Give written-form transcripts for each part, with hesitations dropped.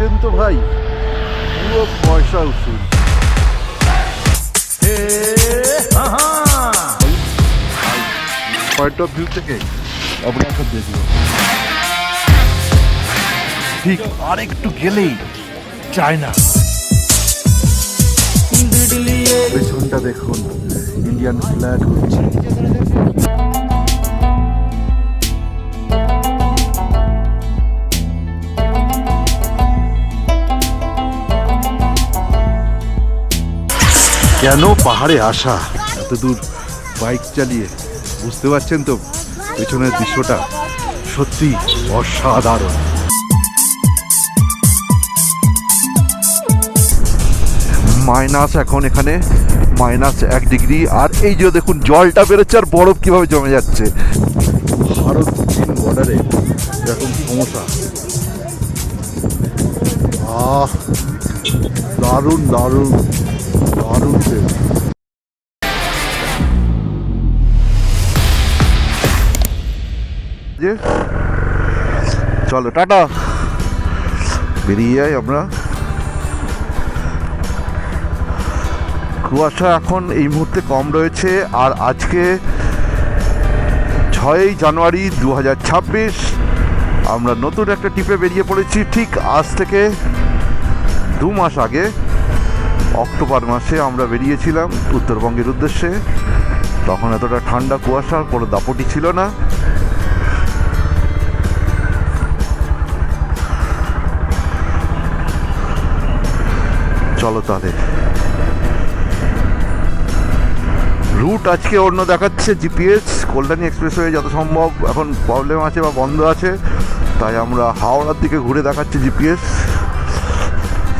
দেখছেন তো ভাই, পুরো পয়সা উসুল। পয়েন্ট অফ ভিউ থেকে আপনাকে দেখব, ঠিক আরেকটু গেলেই চায়না। পেছনটা দেখুন, ইন্ডিয়ান ফ্ল্যাগ হচ্ছে। কেন পাহাড়ে আসা এত দূর বাইক চালিয়ে, বুঝতে পারছেন তো পেছনের দৃশ্যটা সত্যি অসাধারণ। মাইনাস, এখন এখানে -1 ডিগ্রি। আর এই যে দেখুন জলটা বেরোচ্ছে আর বরফ কিভাবে জমে যাচ্ছে। ভারত চীন বর্ডারে এরকম সমস্যা, দারুণ দারুণ দারুণ। চলো টাটা, বেরিয়ে যাই আমরা। কুয়াশা এখন এই মুহূর্তে কম রয়েছে। আর আজকে 6ই জানুয়ারি 2026, আমরা নতুন একটা ট্রিপে বেরিয়ে পড়েছি। ঠিক আজ থেকে 2 মাস আগে অক্টোবর মাসে আমরা বেরিয়েছিলাম উত্তরবঙ্গের উদ্দেশ্যে। তখন এতটা ঠান্ডা, কুয়াশার কোনো দাপটি ছিল না। চলো তাহলে, রুট আজকে অন্য দেখাচ্ছে জিপিএস। কল্যাণী এক্সপ্রেসওয়ে যত সম্ভব এখন প্রবলেম আছে বা বন্ধ আছে, তাই আমরা হাওড়ার দিকে ঘুরে দেখাচ্ছি জিপিএস।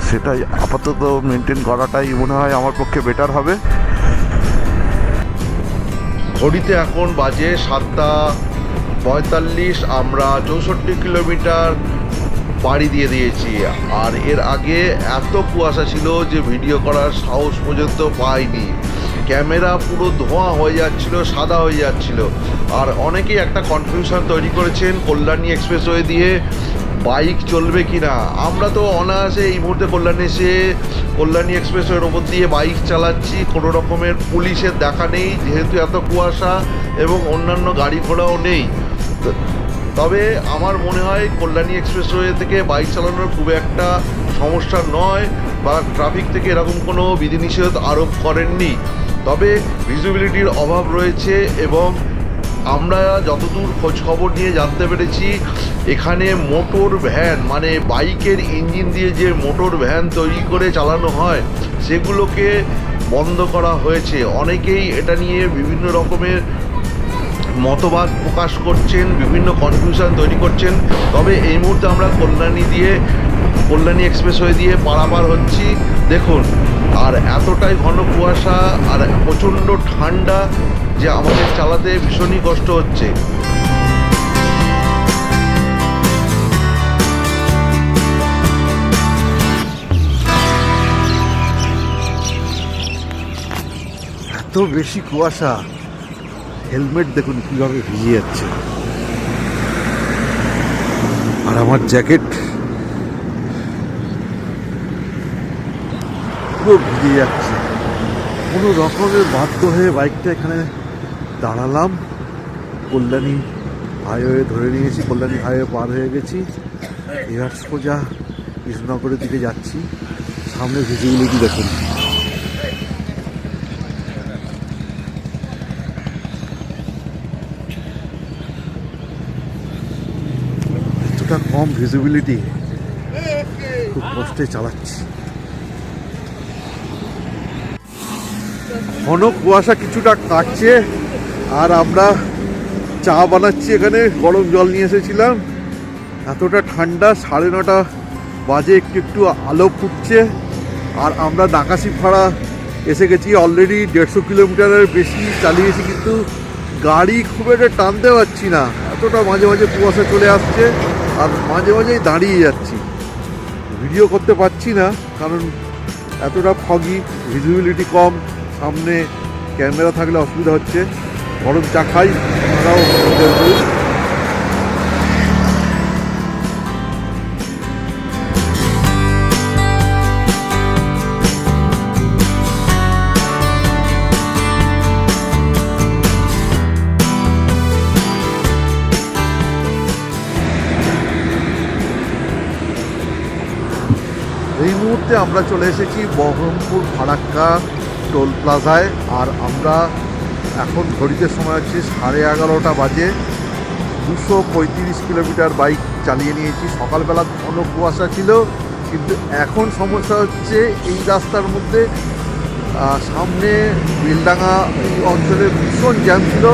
সেটাই আপাতত মেনটেন করাটাই মনে হয় আমার পক্ষে বেটার হবে। ঘড়িতে এখন বাজে 7:45। আমরা 64 কিলোমিটার পাড়ি দিয়ে দিয়েছি। আর এর আগে এত কুয়াশা ছিল যে ভিডিও করার সাহস পর্যন্ত পাইনি। ক্যামেরা পুরো ধোঁয়া হয়ে যাচ্ছিল, সাদা হয়ে যাচ্ছিল। আর অনেকেই একটা কনফিউশন তৈরি করেছেন কল্যাণী এক্সপ্রেসওয়ে দিয়ে বাইক চলবে কি না। আমরা তো অনায়াসে এই মুহূর্তে কল্যাণী এক্সপ্রেসওয়ের ওপর দিয়ে বাইক চালাচ্ছি, কোনো রকমের পুলিশের দেখা নেই, যেহেতু এত কুয়াশা এবং অন্যান্য গাড়ি ঘোড়াও নেই। তবে আমার মনে হয় কল্যাণী এক্সপ্রেসওয়ে থেকে বাইক চালানোর খুব একটা সমস্যা নয়, বা ট্রাফিক থেকে এরকম কোনো বিধিনিষেধ আরোপ করেননি। তবে ভিজিবিলিটির অভাব রয়েছে, এবং আমরা যতদূর খোঁজখবর নিয়ে জানতে পেরেছি, এখানে মোটর ভ্যান, মানে বাইকের ইঞ্জিন দিয়ে যে মোটর ভ্যান তৈরি করে চালানো হয়, সেগুলোকে বন্ধ করা হয়েছে। অনেকেই এটা নিয়ে বিভিন্ন রকমের মতবাদ প্রকাশ করছেন, বিভিন্ন কনফিউশন তৈরি করছেন। তবে এই মুহূর্তে আমরা কল্যাণী এক্সপ্রেসওয়ে দিয়ে পারাপার হচ্ছি। দেখুন, আর এতটাই ঘন কুয়াশা আর প্রচণ্ড ঠান্ডা যে আমাদের চালাতে ভীষণই কষ্ট হচ্ছে। এত বেশি কুয়াশা, হেলমেট দেখুন কীভাবে ভিজে যাচ্ছে। আর আমার জ্যাকেট পুরো ভিজে যাচ্ছে। কোনো রকমের বাধ্য হয়ে বাইকটা এখানে দাঁড়ালাম। কল্যাণী হাইওয়ে ধরে নিয়েছি, কল্যাণী হাইওয়ে পার হয়ে গেছি। এবার সোজা কৃষ্ণনগরের দিকে যাচ্ছি। সামনে ভিজিবিলিটি দেখুন, এতটা কম ভিজিবিলিটি, খুব কষ্টে চালাচ্ছি। ঘন কুয়াশা কিছুটা কাটছে, আর আমরা চা বানাচ্ছি এখানে। গরম জল নিয়ে এসেছিলাম। এতটা ঠান্ডা, 9:30 বাজে, একটু একটু আলো ফুটছে। আর আমরা নাকাশিপাড়া এসে গেছি। অলরেডি 150 কিলোমিটারের বেশি চালিয়েছি, কিন্তু গাড়ি খুব একটা টানতে পারছি না। এতটা মাঝে মাঝে কুয়াশা চলে আসছে, আর মাঝে মাঝেই দাঁড়িয়ে যাচ্ছি। ভিডিও করতে পারছি না কারণ এতটা ফগি, ভিজিবিলিটি কম। সামনে ক্যামেরা থাকলে অসুবিধা হচ্ছে। গরম চা খাই, আপনারাও এই মুহূর্তে আমরা চলে এসেছি বহরমপুর ফারাক্কা টোল প্লাজায়। আর আমরা এখন ঘড়িতে সময় হচ্ছে 11:30 বাজে। 235 কিলোমিটার বাইক চালিয়ে নিয়েছি। সকালবেলা ঘন কুয়াশা ছিল, কিন্তু এখন সমস্যা হচ্ছে এই রাস্তার মধ্যে সামনে বেলডাঙ্গা এই অঞ্চলে ভীষণ জ্যাম ছিল।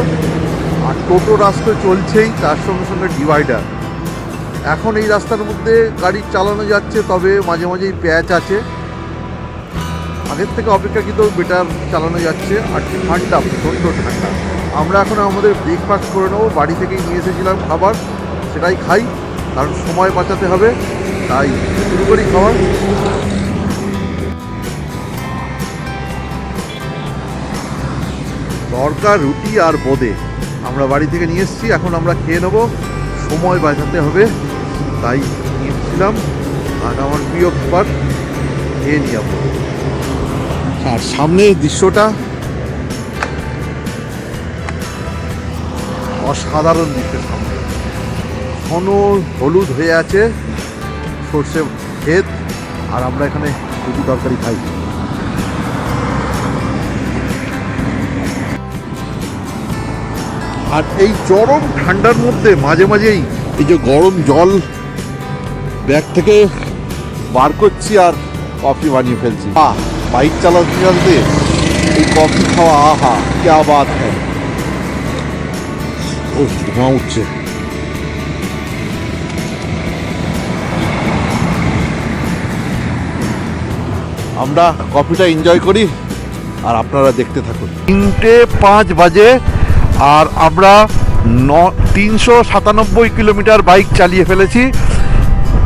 আর টোটো রাস্তা চলছেই, তার সঙ্গে সঙ্গে ডিভাইডার। এখন এই রাস্তার মধ্যে গাড়ি চালানো যাচ্ছে, তবে মাঝে মাঝেই প্যাচ আছে। আগের থেকে অপেক্ষাকৃত বেটার চালানো যাচ্ছে। আর ঠান্ডা, প্রচণ্ড ঠান্ডা। আমরা এখন আমাদের ব্রেকফাস্ট করে নেবো। বাড়ি থেকেই নিয়ে এসেছিলাম খাবার, সেটাই খাই, কারণ সময় বাঁচাতে হবে। তাই শুরু করি খাবার। তড়কা, রুটি আর বোঁদে আমরা বাড়ি থেকে নিয়ে এসেছি। এখন আমরা খেয়ে নেবো, সময় বাঁচাতে হবে, তাই নিয়েছিলাম। আর আমার প্রিয় খাবার খেয়ে নিয়ে যাবো। আর সামনের দৃশ্যটা অসাধারণ দৃশ্য। সামনে ঘন হলুদ হয়ে আছে সর্ষে ক্ষেত, আর আমরা এখানে রুটি তরকারি খাই। আর এই চরম ঠান্ডার মধ্যে মাঝে মাঝেই এই যে গরম জল ব্যাগ থেকে বার করছি আর কফি বানিয়ে ফেলছি। বাইক চালাতে চালাতে এই কফি খাওয়া, আহা ক্যা বাত হ্যায়। ও ধোঁয়া উঠছে। আমরা কফিটা এনজয় করি আর আপনারা দেখতে থাকুন। 3:05 বাজে আর আমরা 397 কিলোমিটার বাইক চালিয়ে ফেলেছি।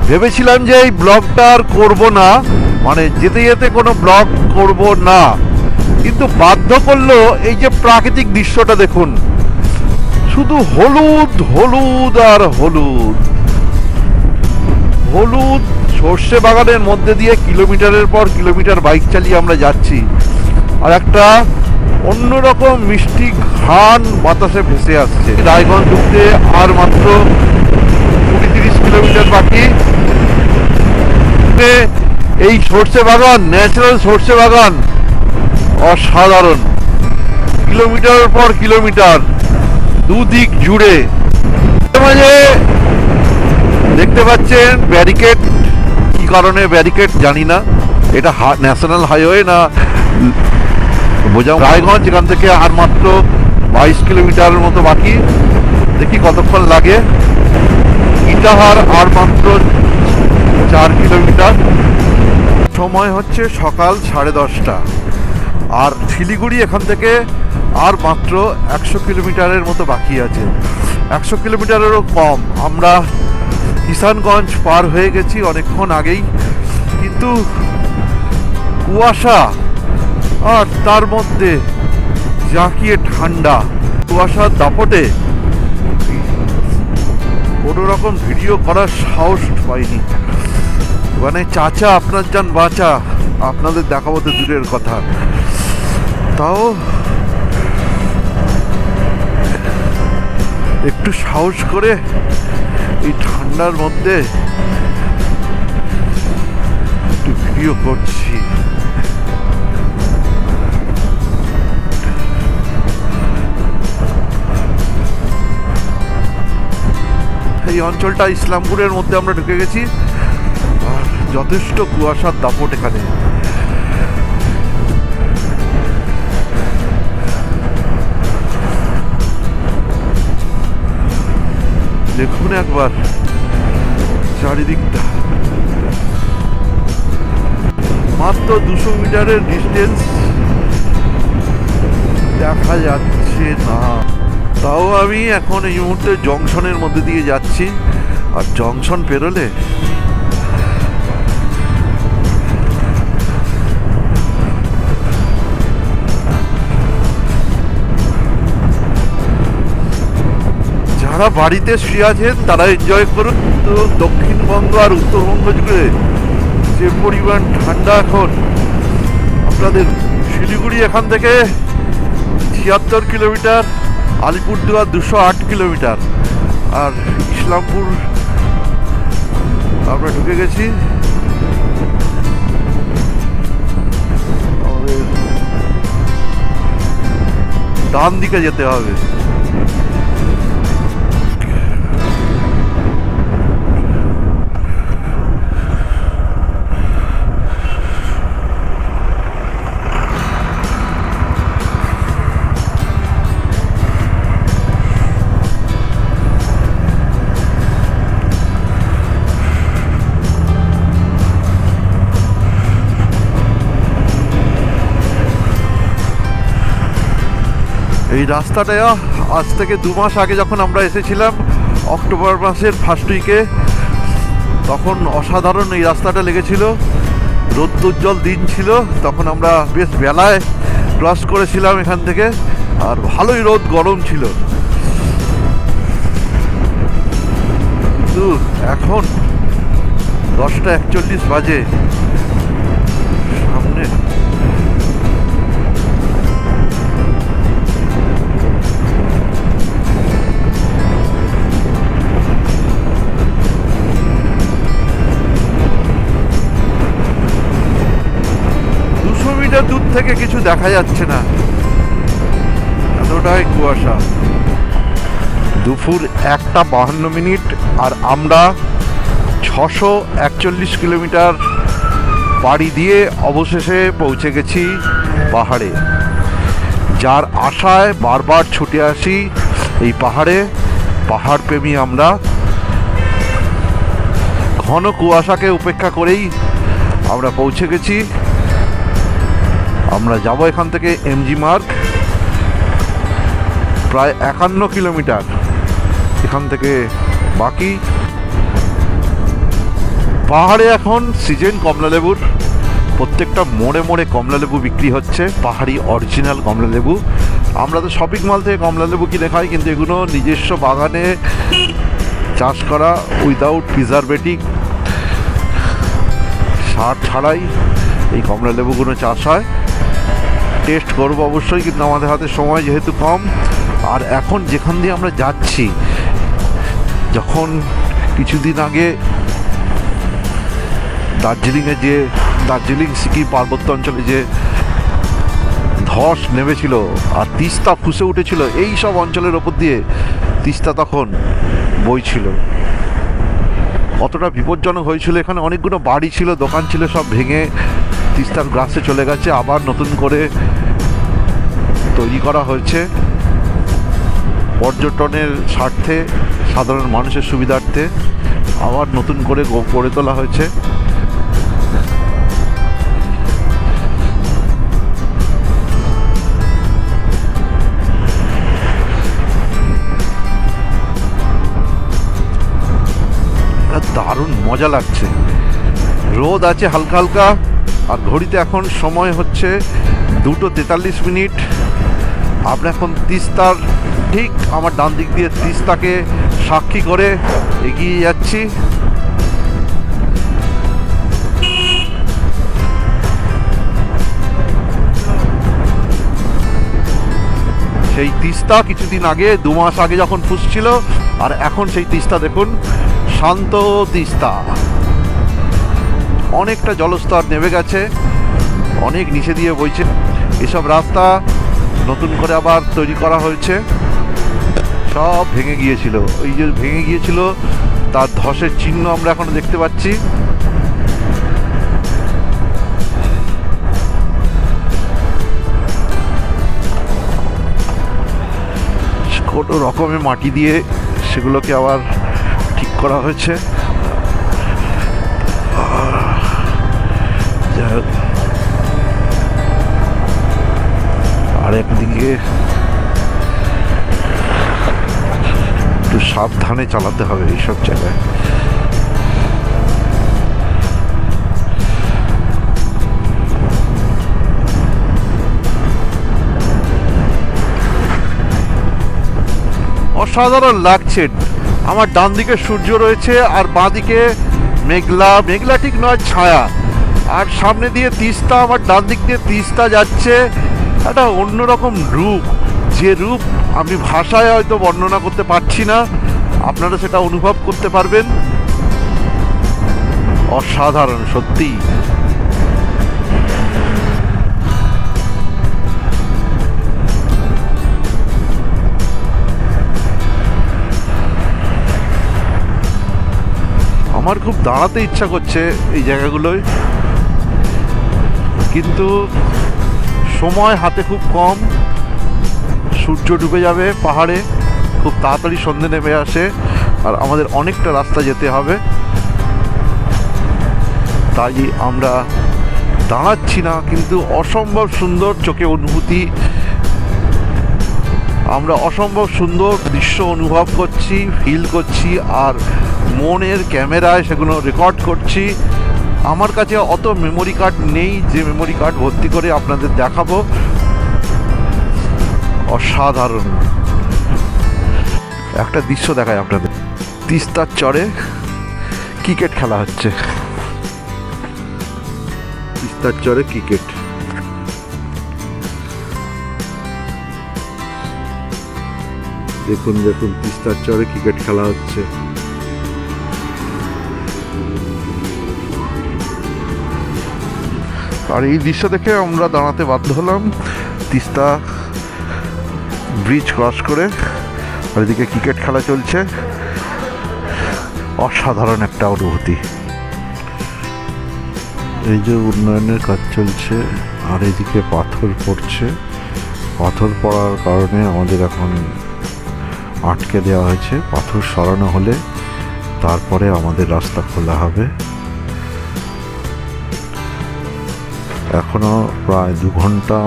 ভেবেছিলাম যে এই ব্লগটা আর করবো না, মানে যেতে যেতে কোনো ব্লগ করব না, কিন্তু বাধ্য করলো এই যে প্রাকৃতিক দৃশ্যটা দেখুন। শুধু হলুদ হলুদ আর হলুদ হলুদ। সর্ষে বাগানের মধ্যে দিয়ে কিলোমিটারের পর কিলোমিটার বাইক চালিয়ে আমরা যাচ্ছি, আর একটা অন্যরকম মিষ্টি ঘ্রাণ বাতাসে ভেসে আসছে। রায়গঞ্জ ঢুকতে আর মাত্র 20-30 কিলোমিটার বাকি। এই সর্ষে বাগান, ন্যাচারাল সর্ষে বাগান অসাধারণ। কিলোমিটার পর কিলোমিটার দুদিক জুড়ে। মাঝে দেখতে পাচ্ছেন ব্যারিকেড, কি কারণে ব্যারিকেড জানি না। এটা ন্যাশনাল হাইওয়ে না বোঝা। রায়গঞ্জ এখান থেকে আর মাত্র 22 কিলোমিটারের মতো বাকি। দেখি কতক্ষণ লাগে। ইটাহার আর মাত্র 4 কিলোমিটার। সময় হচ্ছে সকাল 10:30। আর শিলিগুড়ি এখান থেকে আর মাত্র 100 কিলোমিটারের মতো বাকি আছে। 100 কিলোমিটারেরও কম। আমরা কিষানগঞ্জ পার হয়ে গেছি অনেকক্ষণ আগেই, কিন্তু কুয়াশা আর তার মধ্যে জাঁকিয়ে ঠান্ডা। কুয়াশার দাপটে কোনো রকম ভিডিও করার সাহস পাইনি। মানে চাচা আপনার যান বাঁচা, আপনাদের দেখাবো তো দূরের কথা। তাও একটু সাহস করে এই ঠান্ডার মধ্যে একটু ভিডিও করছি। এই অঞ্চলটা ইসলামপুরের মধ্যে আমরা ঢুকে গেছি, আর যথেষ্ট কুয়াশার দাপট এখানে। দেখুন একবার চারিদিকটা। মাত্র 200 মিটারের ডিস্টেন্স দেখা যাচ্ছে না। তাও আমি এখন এই মুহূর্তে জংশনের মধ্যে দিয়ে যাচ্ছি, আর জংশন পেরোলে যারা বাড়িতে শুয়ে আছেন তারা এনজয় করুন। তো দক্ষিণবঙ্গ আর উত্তরবঙ্গ জুড়ে যে পরিমাণ ঠান্ডা এখন, আপনাদের শিলিগুড়ি এখান থেকে 76 কিলোমিটার, আলিপুরদুয়ার 208 কিলোমিটার, আর ইসলামপুর আমরা ঢুকে গেছি ডান দিকে যেতে হবে। এই রাস্তাটা আজ থেকে 2 মাস আগে যখন আমরা এসেছিলাম অক্টোবর মাসের ফার্স্ট উইকে, তখন অসাধারণ এই রাস্তাটা লেগেছিল। রোদ্দুজ্জ্বল দিন ছিল, তখন আমরা বেশ বেলায় ক্রস করেছিলাম এখান থেকে, আর ভালোই রোদ গরম ছিল। কিন্তু এখন 10:41 বাজে, সামনে দূর থেকে কিছু দেখা যাচ্ছে না, এতটাই কুয়াশা। দুপুর 1:52 আর আমরা 641 কিলোমিটার পাড়ি দিয়ে অবশেষে পৌঁছে গেছি পাহাড়ে, যার আশায় বারবার ছুটে আসি এই পাহাড়ে। পাহাড় প্রেমী আমরা, ঘন কুয়াশাকে উপেক্ষা করেই আমরা পৌঁছে গেছি। আমরা যাব এখান থেকে এমজি মার্গ, প্রায় 51 কিলোমিটার এখান থেকে বাকি। পাহাড়ে এখন সিজন কমলালেবুর, প্রত্যেকটা মোড়ে মোড়ে কমলালেবু বিক্রি হচ্ছে, পাহাড়ি অরিজিনাল কমলালেবু। আমরা তো শপিং মল থেকে কমলালেবু কিনে খাই, কিন্তু এগুলো নিজস্ব বাগানে চাষ করা, উইদাউট প্রিজারভেটিভ, সার ছাড়াই এই কমলালেবুগুলো চাষ হয়। টেস্ট করবো অবশ্যই, কিন্তু আমাদের হাতে সময় যেহেতু কম। আর এখন যেখান দিয়ে আমরা যাচ্ছি, যখন কিছুদিন আগে দার্জিলিং সিকিম পার্বত্য অঞ্চলে যে ধস নেমেছিল আর তিস্তা ফুসে উঠেছিল, এই সব অঞ্চলের ওপর দিয়ে তিস্তা তখন বইছিল। কতটা বিপজ্জনক হয়েছিল। এখানে অনেকগুলো বাড়ি ছিল, দোকান ছিল, সব ভেঙে তিস্তার গ্রাসে চলে গেছে। আবার নতুন করে তৈরি করা হয়েছে পর্যটনের স্বার্থে, সাধারণ মানুষের সুবিধার্থে আবার নতুন করে গড়ে তোলা হয়েছে। দারুণ মজা লাগছে। রোদ আছে হালকা হালকা, আর ঘড়িতে এখন সময় হচ্ছে 2:43। আমরা এখন তিস্তার ঠিক আমার ডান দিক দিয়ে তিস্তাকে সাক্ষী করে এগিয়ে যাচ্ছি। সেই তিস্তা কিছুদিন আগে, 2 মাস আগে যখন ফুসছিল, আর এখন সেই তিস্তা দেখুন, শান্ত তিস্তা। অনেকটা জলস্তর নেমে গেছে, অনেক নিচে দিয়ে বইছে। এসব রাস্তা নতুন করে আবার তৈরি করা হয়েছে। সব ভেঙে গিয়েছিল, ওই যে ভেঙে গিয়েছিল তার ধসের চিহ্ন আমরা এখন দেখতে পাচ্ছি। কোনো রকমে মাটি দিয়ে সেগুলোকে আবার ঠিক করা হয়েছে। আর একদিকে একটু সাবধানে চালাতে হবে এইসব জায়গায়। অসাধারণ লাগছে। আমার ডান দিকে সূর্য রয়েছে, আর বাঁ দিকে মেঘলা, মেঘলা ঠিক নয়, ছায়া। আর সামনে দিয়ে তিস্তা, আমার ডান দিক দিয়ে তিস্তা যাচ্ছে। একটা অন্যরকম রূপ, যে রূপ আমি ভাষায় হয়তো বর্ণনা করতে পারছি না, আপনারা সেটা অনুভব করতে পারবেন। অসাধারণ সত্যি। আমার খুব দাঁড়াতে ইচ্ছা করছে এই জায়গাগুলোয়, কিন্তু সময় হাতে খুব কম। সূর্য ডুবে যাবে পাহাড়ে, খুব তাড়াতাড়ি সন্ধে নেমে আসে, আর আমাদের অনেকটা রাস্তা যেতে হবে। তাই আমরা দাঁড়াচ্ছি না, কিন্তু অসম্ভব সুন্দর চোখে অনুভূতি, আমরা অসম্ভব সুন্দর দৃশ্য অনুভব করছি, ফিল করছি, আর মনের ক্যামেরায় সেগুলো রেকর্ড করছি। আমার কাছে অত মেমোরি কার্ড নেই যে মেমোরি কার্ড ভর্তি করে আপনাদের দেখাবো। অসাধারণ একটা দৃশ্য দেখায় আপনাদের। তিস্তার চরে ক্রিকেট খেলা হচ্ছে, তিস্তার চরে ক্রিকেট। দেখুন দেখুন, তিস্তার চরে ক্রিকেট খেলা হচ্ছে। আর এই দৃশ্য দেখে আমরা দাঁড়াতে বাধ্য হলাম। তিস্তা ব্রিজ ক্রস করে, আর এদিকে ক্রিকেট খেলা চলছে। অসাধারণ একটা অনুভূতি। এই যে উন্নয়নের কাজ চলছে, আর এদিকে পাথর পড়ছে। পাথর পড়ার কারণে আমাদের এখন আটকে দেওয়া হয়েছে। পাথর সরানো হলে তারপরে আমাদের রাস্তা খোলা হবে। এখনও প্রায় 2 ঘন্টা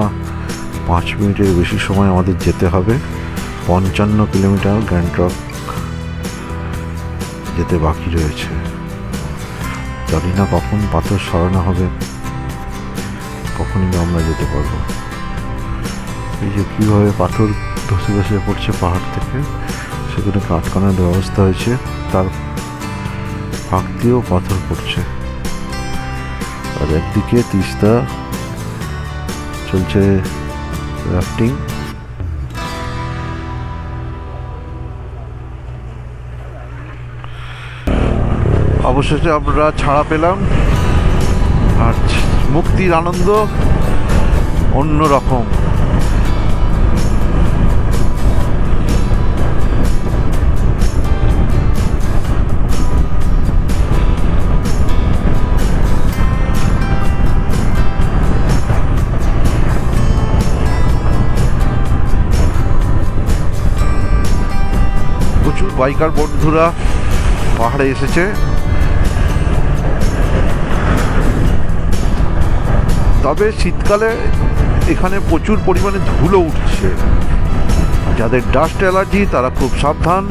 5 মিনিটের বেশি সময় আমাদের যেতে হবে। 55 কিলোমিটার গ্যাংটক যেতে বাকি রয়েছে। জানি না কখন পাথর সরানো হবে, কখনই আমরা যেতে পারবো। এই যে কীভাবে পাথর ধসে ধসে পড়ছে পাহাড় থেকে, সেখানে আটকানোর ব্যবস্থা হয়েছে, তার ফাঁক দিয়েও পাথর পড়ছে। আর একদিকে তিস্তা চলছে রাফটিং। অবশেষে আমরা ছাড়া পেলাম, আর মুক্তির আনন্দ অন্যরকম। প্রচুর বাইকার বন্ধুরা পাহাড়ে এসেছে। তবে শীতকালে এখানে প্রচুর পরিমাণে ধুলো উঠছে। যাদের ডাস্ট অ্যালার্জি তারা খুব সাবধান।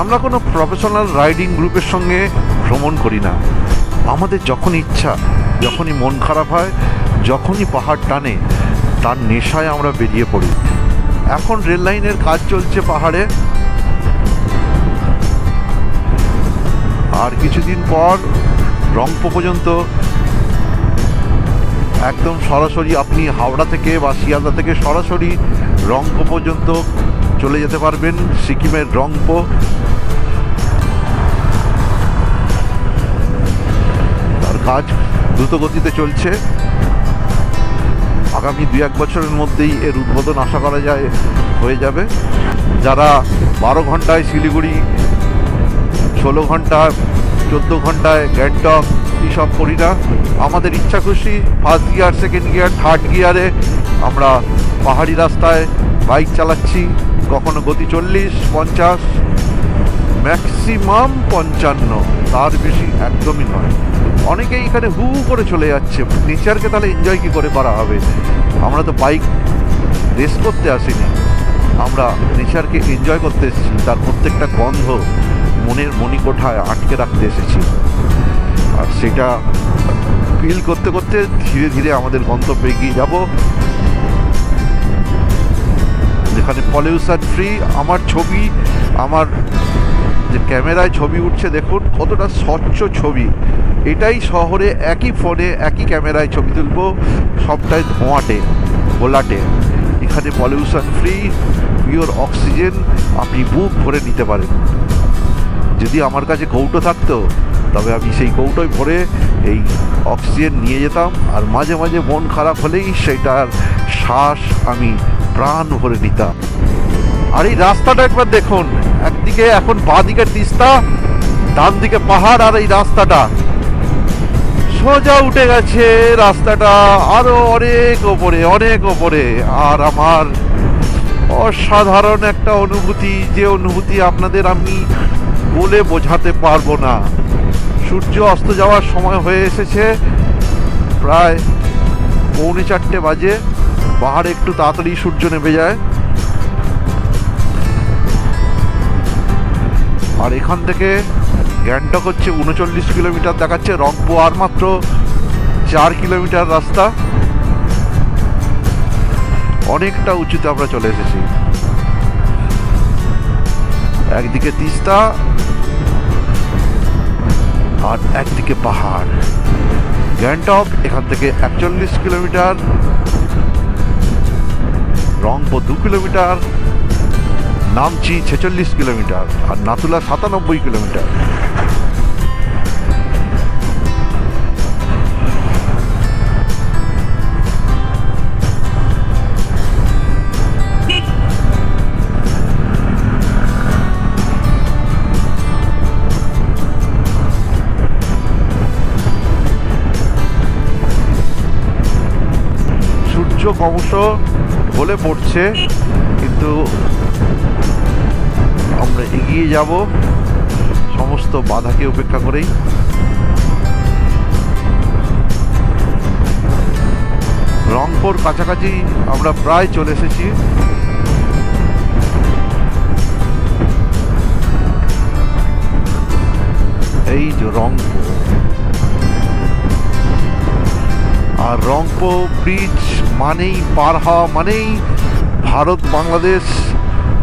আমরা কোনো প্রফেশনাল রাইডিং গ্রুপের সঙ্গে ভ্রমণ করি না। আমাদের যখন ইচ্ছা, যখনই মন খারাপ হয়, যখনই পাহাড় টানে, তার নেশায় আমরা বেরিয়ে পড়ি। এখন রেল লাইনের কাজ চলছে পাহাড়ে, আর কিছুদিন পর রংপো পর্যন্ত একদম সরাসরি আপনি হাওড়া থেকে বা শিয়ালদা থেকে সরাসরি রংপো পর্যন্ত চলে যেতে পারবেন, সিকিমের রংপো। তার কাজ দ্রুত গতিতে চলছে। আগামী 2-1 বছরের মধ্যেই এর উদ্বোধন আশা করা যায় হয়ে যাবে। যারা 12 ঘন্টায় শিলিগুড়ি, 16 ঘন্টা 14 ঘন্টায় গ্যাংটক এইসব করি না, আমাদের ইচ্ছা খুশি first gear, second gear, third গিয়ারে আমরা পাহাড়ি রাস্তায় বাইক চালাচ্ছি। কখনো গতি 40, 50, ম্যাক্সিমাম 55, তার বেশি একদমই নয়। অনেকেই এখানে হু হু করে চলে যাচ্ছে। নেচারকে তাহলে এনজয় কী করে করা হবে? আমরা তো বাইক রেস করতে আসিনি, আমরা নেচারকে এনজয় করতে এসেছি। তার প্রত্যেকটা গন্ধ মনের মণিকোঠায় আটকে রাখতে এসেছি, আর সেটা ফিল করতে করতে ধীরে ধীরে আমাদের গন্তব্যে এগিয়ে যাব, যেখানে পলিউশন ফ্রি। আমার ছবি, আমার যে ক্যামেরায় ছবি উঠছে, দেখুন কতটা স্বচ্ছ ছবি। এটাই শহরে একই ফোনে একই ক্যামেরায় ছবি তুলবো, সবটাই ধোঁয়াটে গোলাটে। এখানে পলিউশন ফ্রি, পিওর অক্সিজেন আপনি বুক ভরে নিতে পারেন। যদি আমার কাছে কৌটো থাকতো, তবে আমি সেই কৌটোয় ভরে এই অক্সিজেন নিয়ে যেতাম, আর মাঝে মাঝে মন খারাপ হলেই সেটার শ্বাস আমি প্রাণ ভরে নিতাম। আর এই রাস্তাটা একবার দেখুন, একদিকে এখন বাঁ দিকে তিস্তা, ডান দিকে পাহাড়, আর এই রাস্তাটা সোজা উঠে গেছে রাস্তাটা আরো অনেক ওপরে, অনেক ওপরে। আর আমার অসাধারণ একটা অনুভূতি, যে অনুভূতি আপনাদের আমি বলে বোঝাতে পারবো না। সূর্য অস্ত যাওয়ার সময় হয়ে এসেছে, প্রায় 3:45 বাজে। পাহাড়ে একটু তাড়াতাড়ি সূর্য নেমে যায়। আর এখান থেকে গ্যাংটক হচ্ছে 39 কিলোমিটার দেখাচ্ছে, রংপো আর মাত্র 4 কিলোমিটার রাস্তা। অনেকটা উঁচুতে আমরা চলে এসেছি। একদিকে তিস্তা আর একদিকে পাহাড়। গ্যাংটক এখান থেকে 41 kilometre, Rangpo 2 kilometre, Namchi 46 kilometre, আর নাতুলা 97 কিলোমিটার। সূর্য ক্রমশ ঢলে পড়ছে, কিন্তু আমরা এগিয়ে যাব সমস্ত বাধাকে উপেক্ষা করেই। রংপুর কাছাকাছি আমরা প্রায় চলে এসেছি। এই যে রংপুর, আর রংপো ব্রিজ মানেই, পার হওয়া মানেই ভারত বাংলাদেশ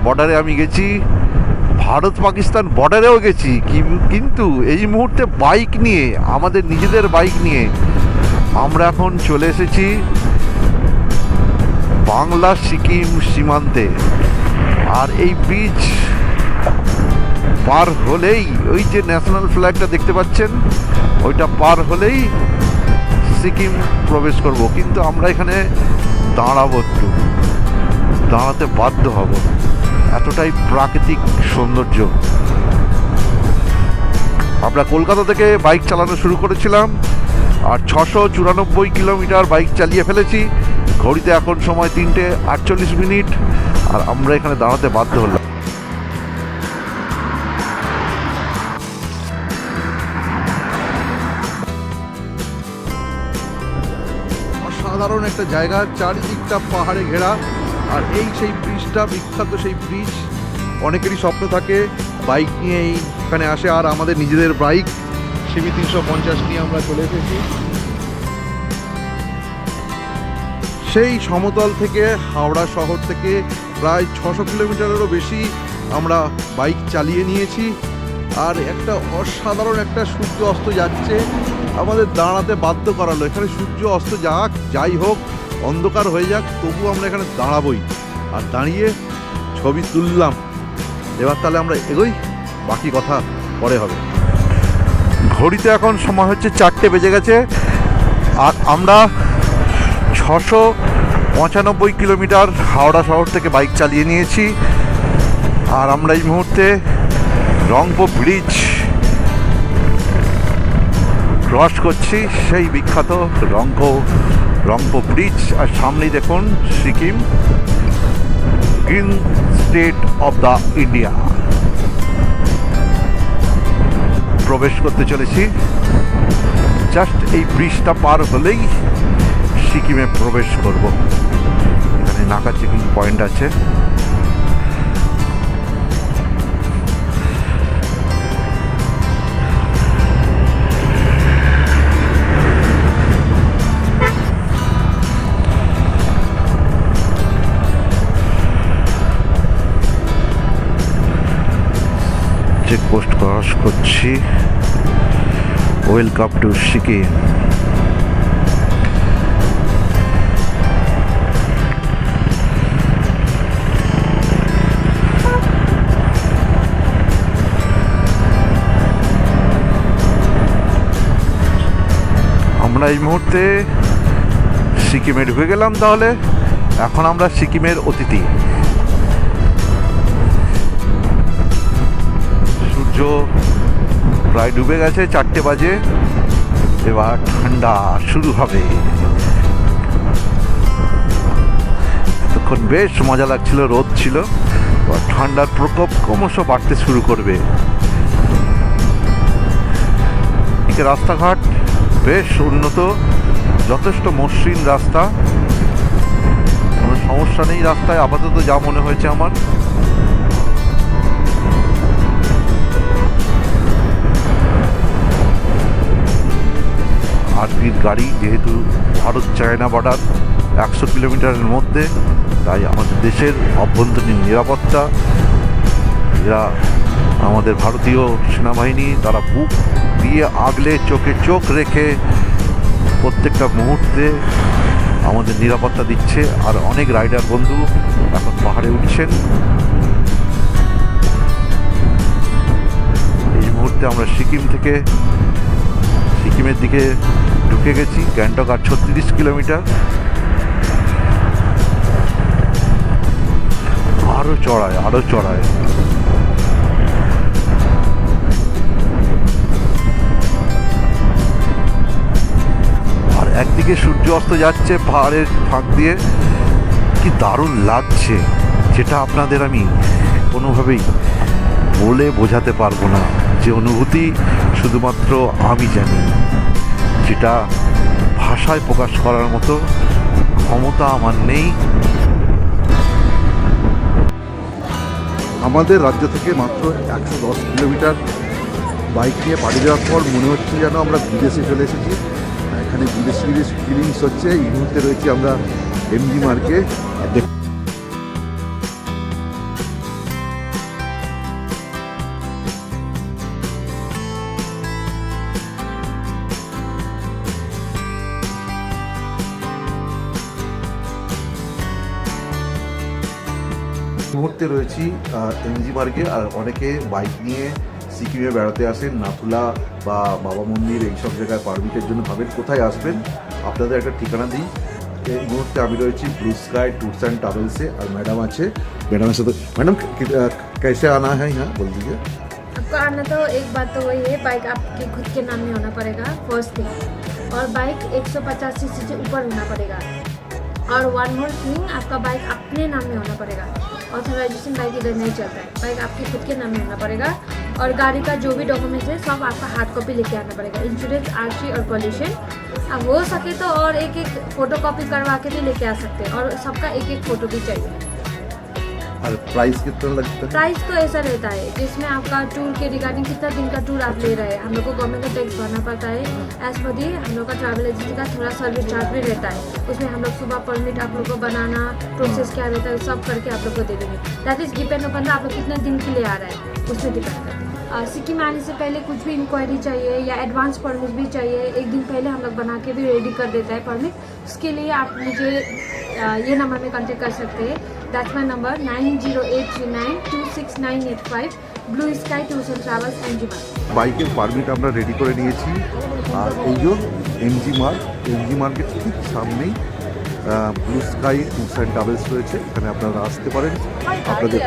বর্ডারে আমি গেছি, ভারত পাকিস্তান বর্ডারেও গেছি। কিন্তু এই মুহূর্তে বাইক নিয়ে, আমাদের নিজেদের বাইক নিয়ে আমরা এখন চলে এসেছি বাংলা সিকিম সীমান্তে। আর এই ব্রিজ পার হলেই, ওই যে ন্যাশনাল ফ্ল্যাগটা দেখতে পাচ্ছেন, ওইটা পার হলেই সিকিম প্রবেশ করব। কিন্তু আমরা এখানে দাঁড়াবো, একটু দাঁড়াতে বাধ্য হব, এতটাই প্রাকৃতিক সৌন্দর্য। আমরা কলকাতা থেকে বাইক চালানো শুরু করেছিলাম, আর 694 কিলোমিটার বাইক চালিয়ে ফেলেছি। ঘড়িতে এখন সময় 3:48, আর আমরা এখানে দাঁড়াতে বাধ্য হলাম। অসাধারণ একটা জায়গা, চারিদিকটা পাহাড়ে ঘেরা। আর এই সেই ব্রিজটা, বিখ্যাত সেই ব্রিজ, অনেকেরই স্বপ্ন থাকে বাইক নিয়ে এইখানে আসে। আর আমাদের নিজেদের বাইক সিবি 350 নিয়ে আমরা চলে এসেছি। সেই সমতল থেকে, হাওড়া শহর থেকে প্রায় 600 কিলোমিটারেরও বেশি আমরা বাইক চালিয়ে নিয়েছি। আর একটা অসাধারণ একটা সূর্য অস্ত যাচ্ছে, আমাদের দাঁড়াতে বাধ্য করালো। এখানে সূর্য অস্ত যাক, যাই হোক, অন্ধকার হয়ে যাক, তবু আমরা এখানে দাঁড়াবই। আর দাঁড়িয়ে ছবি তুললাম। এবার তাহলে আমরা এগোই, বাকি কথা পরে হবে। ঘড়িতে এখন সময় হচ্ছে 4টে বেজে গেছে, আর আমরা 695 কিলোমিটার হাওড়া শহর থেকে বাইক চালিয়ে নিয়েছি। আর আমরা এই মুহূর্তে রংপো ব্রিজ ক্রস করছি, সেই বিখ্যাত রংপো ব্রিজ। আর সামনেই দেখুন Sikkim, green state of the India. প্রবেশ করতে চলেছি, জাস্ট এই ব্রিজটা পার হলেই সিকিমে প্রবেশ করব। এখানে নাকা চেকিং পয়েন্ট আছে। চেকপোস্ট ক্রস করছি। Welcome to Sikkim. আমরা এই মুহূর্তে সিকিমে ঢুকে গেলাম। তাহলে এখন আমরা সিকিমের অতিথি। সূর্য প্রায় ডুবে গেছে, 4টে বাজে। এবার ঠান্ডা শুরু হবে। এতক্ষণ বেশ মজা লাগছিল, রোদ ছিল, এবার ঠান্ডার প্রকোপ ক্রমশ বাড়তে শুরু করবে। এদিকে রাস্তাঘাট বেশ উন্নত, যথেষ্ট মসৃণ রাস্তা, কোনো সমস্যা নেই রাস্তায় আপাতত, যা মনে হয়েছে আমার। আরপির গাড়ি, যেহেতু ভারত চায়না বর্ডার 100 কিলোমিটারের মধ্যে, তাই আমাদের দেশের অভ্যন্তরীণ নিরাপত্তা, এরা আমাদের ভারতীয় সেনাবাহিনী, তারা বুক দিয়ে আগলে চোখে চোখ রেখে প্রত্যেকটা মুহূর্তে আমাদের নিরাপত্তা দিচ্ছে। আর অনেক রাইডার বন্ধু এখন পাহাড়ে উঠছেন। এই মুহূর্তে আমরা সিকিমের দিকে ঢুকে গেছি। গ্যাংটক আর 36 কিলোমিটার। আরো চড়ায়। আর একদিকে সূর্য অস্ত যাচ্ছে পাহাড়ের ফাঁক দিয়ে, কি দারুণ লাগছে, যেটা আপনাদের আমি কোনোভাবেই বলে বোঝাতে পারবো না। যে অনুভূতি শুধুমাত্র আমি জানি, যেটা ভাষায় প্রকাশ করার মতো ক্ষমতা আমার নেই। আমাদের রাজ্য থেকে মাত্র 110 কিলোমিটার বাইক নিয়ে পাড়ি দেওয়ার পর মনে হচ্ছে যেন আমরা বিদেশে চলে এসেছি। এখানে বিদেশি ফিলিংস হচ্ছে। এই মুহূর্তে রয়েছি আমরা এমজি মার্গে। মুহূর্তে রয়েছি এমজি মার্গে। আর অনেকে বাইক নিয়ে সিকিমে বেড়াতে আসেন, নাথুলা বা বাবা মন্দির এইসব জায়গায় পারমিটের জন্য ভাবেন কোথায় আসবেন। আপনাদের একটা ঠিকানা দিই। এই মুহূর্তে আমি রয়েছি ব্লু স্কাই ট্যুরস অ্যান্ড ট্রাভেলসে, আর ম্যাডাম আছে। ম্যাডামের সাথে ম্যাডাম कैसे आना है यहाँ बोल दीजिए। आपको आना तो एक बात तो वही है, बाइक आपके खुद के नाम में होना पड़ेगा फर्स्ट थिंग, और बाइक 150 सीसी से ऊपर होना पड़ेगा। और वन मोर थिंग, आपका बाइक अपने नाम में होना पड़ेगा। ऑथराइजेशन बाइक इधर नहीं चलता है, बाइक आपके खुद के नाम में होना पड़ेगा। और गाड़ी का जो भी डॉक्यूमेंट्स है सब आपका हार्ड कॉपी लेके आना पड़ेगा, इंश्योरेंस, आरसी और पॉल्यूशन। अब हो सके तो और एक फोटो कॉपी करवा के भी लेके आ सकते हैं, और सबका एक फोटो भी चाहिए। और प्राइस कितना लगता है? प्राइस तो ऐसा रहता है जिसमें आपका टूर के रिगार्डिंग कितना दिन का टूर आप ले रहे हैं, हम लोग को गवर्नमेंट का टैक्स भरना पड़ता है। एज पर दी हम लोग का ट्रैवल एजेंसी का थोड़ा सर्विस चार्ज भी रहता है, उसमें हम लोग सुबह परमिट आप लोग को बनाना, प्रोसेस क्या रहता है सब करके आप लोग को दे देंगे। दैट इज डिपेंड अपन आप लोग कितने दिन के लिए आ रहा है उसमें डिपेंड करता है। सिक्किम आने से पहले कुछ भी इंक्वायरी चाहिए या एडवांस परमिट भी चाहिए, एक दिन पहले हम लोग बना के भी रेडी कर देता है परमिट। उसके लिए आप मुझे ये नंबर में कॉन्टेक्ट कर सकते हैं। That's my number 9083926985, blue sky tours and travels MG Marg. বাইকের পারমিট আমরা রেডি করে নিয়েছি। আর এই যে এমজি মার্কের ঠিক সামনেই blue sky tours and travels রয়েছে, এখানে আপনারা আসতে পারেন। আপনাদের